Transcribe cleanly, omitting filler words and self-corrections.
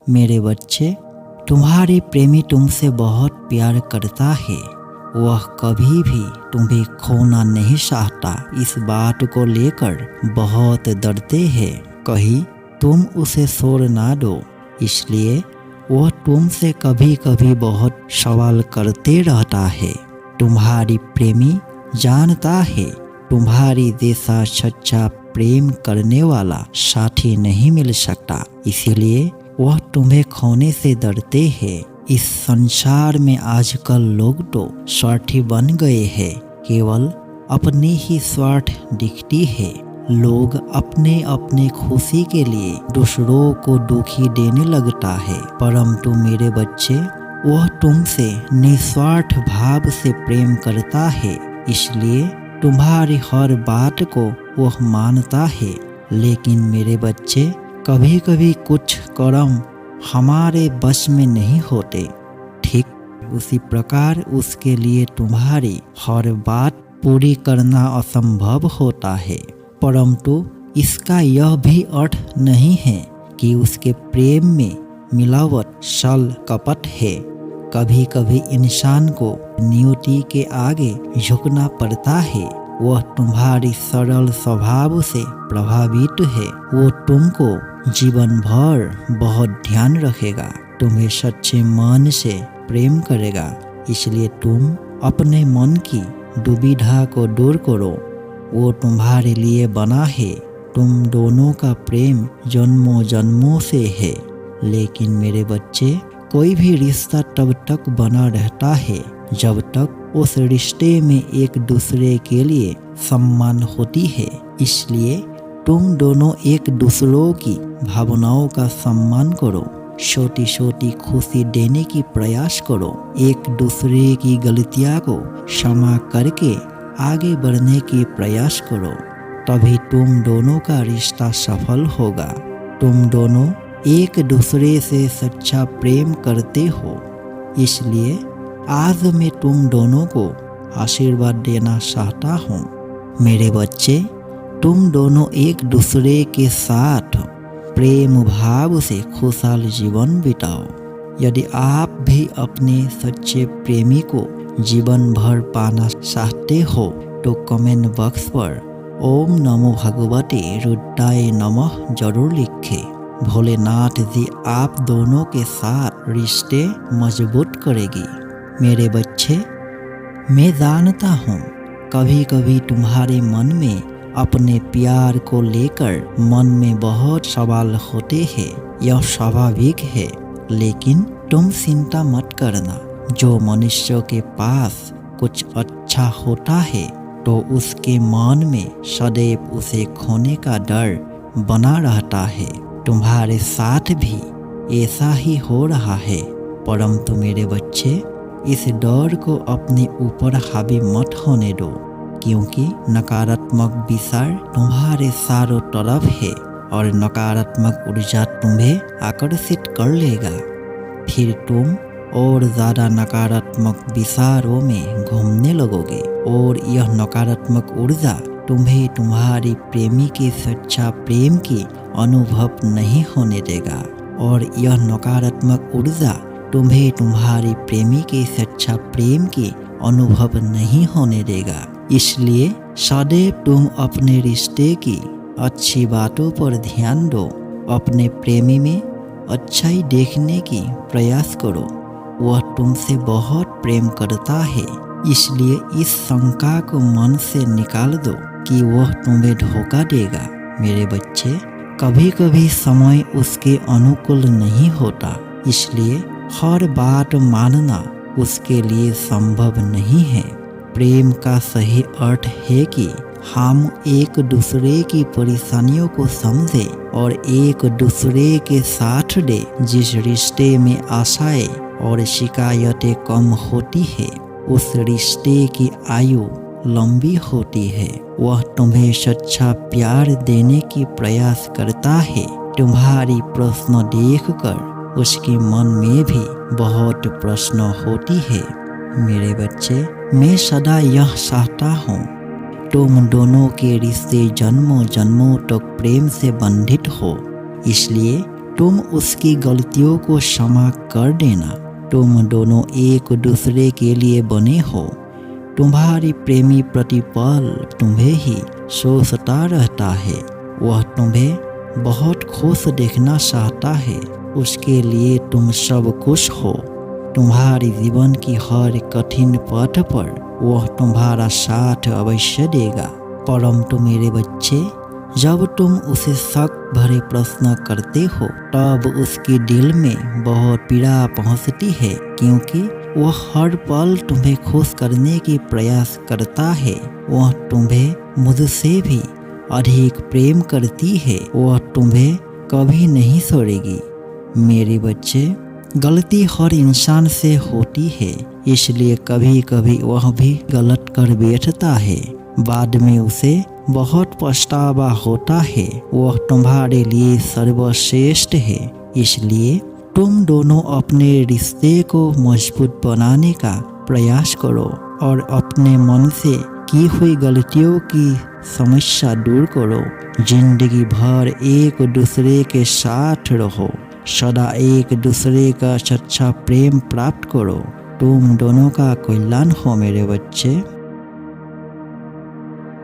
मेरे बच्चे, तुम्हारे प्रेमी तुमसे बहुत प्यार करता है। वह कभी भी तुम्हें खोना नहीं चाहता। इस बात को लेकर बहुत डरते हैं कहीं तुम उसे छोड़ ना दो। इसलिए वह तुमसे कभी कभी बहुत सवाल करते रहता है। तुम्हारी प्रेमी जानता है तुम्हारी जैसा सच्चा प्रेम करने वाला साथी नहीं मिल सकता, इसीलिए वह तुम्हें खोने से डरते हैं। इस संसार में आजकल लोग तो स्वार्थी बन गए हैं। केवल अपनी ही स्वार्थ दिखती है। लोग अपने अपने खुशी के लिए दूसरों को दुखी देने लगता है। परंतु मेरे बच्चे, वह तुमसे निस्वार्थ भाव से प्रेम करता है, इसलिए तुम्हारी हर बात को वह मानता है। लेकिन मेरे बच्चे, कभी कभी कुछ कर्म हमारे बस में नहीं होते। ठीक उसी प्रकार उसके लिए तुम्हारी हर बात पूरी करना असंभव होता है। परंतु इसका यह भी अर्थ नहीं है कि उसके प्रेम में मिलावट छल कपट है। कभी कभी इंसान को नियति के आगे झुकना पड़ता है। वह तुम्हारी सरल स्वभाव से प्रभावित है। वो तुमको जीवन भर बहुत ध्यान रखेगा, तुम्हें सच्चे मन से प्रेम करेगा। इसलिए तुम अपने मन की दुविधा को दूर करो। वो तुम्हारे लिए बना है। तुम दोनों का प्रेम जन्मों जन्मों से है। लेकिन मेरे बच्चे, कोई भी रिश्ता तब तक बना रहता है जब तक उस रिश्ते में एक दूसरे के लिए सम्मान होती है। इसलिए तुम दोनों एक दूसरों की भावनाओं का सम्मान करो। छोटी छोटी खुशी देने की प्रयास करो। एक दूसरे की गलतियां को क्षमा करके आगे बढ़ने की प्रयास करो। तभी तुम दोनों का रिश्ता सफल होगा। तुम दोनों एक दूसरे से सच्चा प्रेम करते हो। इसलिए आज मैं तुम दोनों को आशीर्वाद देना चाहता हूँ। मेरे बच्चे, तुम दोनों एक दूसरे के साथ प्रेम भाव से खुशहाल जीवन बिताओ। यदि आप भी अपने सच्चे प्रेमी को जीवन भर पाना चाहते हो तो कमेंट बॉक्स पर ओम नमो भगवते रुद्राय नमः जरूर लिखें। भोलेनाथ जी आप दोनों के साथ रिश्ते मजबूत करेगी। मेरे बच्चे, मैं जानता हूँ कभी कभी तुम्हारे मन में अपने प्यार को लेकर मन में बहुत सवाल होते हैं। यह स्वाभाविक है, लेकिन तुम चिंता मत करना। जो मनुष्य के पास कुछ अच्छा होता है तो उसके मन में सदैव उसे खोने का डर बना रहता है। तुम्हारे साथ भी ऐसा ही हो रहा है। परंतु मेरे बच्चे, इस डर को अपने ऊपर हावी मत होने दो, क्योंकि नकारात्मक विचार तुम्हारे चारों तरफ है और नकारात्मक ऊर्जा तुम्हें आकर्षित कर लेगा। फिर तुम और ज़्यादा नकारात्मक विचारों में घूमने लगोगे और यह नकारात्मक ऊर्जा तुम्हें तुम्हारी प्रेमी के सच्चा प्रेम की अनुभव नहीं होने देगा और यह नकारात्मक ऊर्जा तुम्हें तुम्हारी प्रेमी के सच्चा प्रेम की अनुभव नहीं होने देगा। इसलिए सदैव तुम अपने रिश्ते की अच्छी बातों पर ध्यान दो। अपने प्रेमी में अच्छाई देखने की प्रयास करो। वह तुमसे बहुत प्रेम करता है, इसलिए इस शंका को मन से निकाल दो कि वह तुम्हें धोखा देगा। मेरे बच्चे, कभी कभी समय उसके अनुकूल नहीं होता, इसलिए हर बात मानना उसके लिए संभव नहीं है। प्रेम का सही अर्थ है कि हम एक दूसरे की परेशानियों को समझें और एक दूसरे के साथ दे। जिस रिश्ते में आशाएं और शिकायतें कम होती है, उस रिश्ते की आयु लंबी होती है। वह तुम्हें सच्चा प्यार देने की प्रयास करता है। तुम्हारी प्रश्न देखकर उसके मन में भी बहुत प्रश्न होती है। मेरे बच्चे, मैं सदा यह चाहता हूँ तुम दोनों के रिश्ते जन्मों जन्मों तक प्रेम से बंधित हो। इसलिए तुम उसकी गलतियों को क्षमा कर देना। तुम दोनों एक दूसरे के लिए बने हो। तुम्हारी प्रेमी प्रतिपल तुम्हें ही सोचता रहता है। वह तुम्हें बहुत खुश देखना चाहता है। उसके लिए तुम सब कुछ हो। तुम्हारी जीवन की हर कठिन पथ पर वह तुम्हारा साथ अवश्य देगा। परंतु मेरे बच्चे, जब तुम उसे शक भरे प्रश्न करते हो तब उसके दिल में बहुत पीड़ा पहुंचती है, क्योंकि वह हर पल तुम्हें खुश करने की प्रयास करता है। वह तुम्हें मुझसे भी अधिक प्रेम करती है। वह तुम्हें कभी नहीं छोड़ेगी। मेरे बच्चे, गलती हर इंसान से होती है, इसलिए कभी कभी वह भी गलत कर बैठता है। बाद में उसे बहुत पछतावा होता है। वह तुम्हारे लिए सर्वश्रेष्ठ है। इसलिए तुम दोनों अपने रिश्ते को मजबूत बनाने का प्रयास करो और अपने मन से की हुई गलतियों की समस्या दूर करो। जिंदगी भर एक दूसरे के साथ रहो। सदा एक दूसरे का सच्चा प्रेम प्राप्त करो। तुम दोनों का कल्याण हो मेरे बच्चे।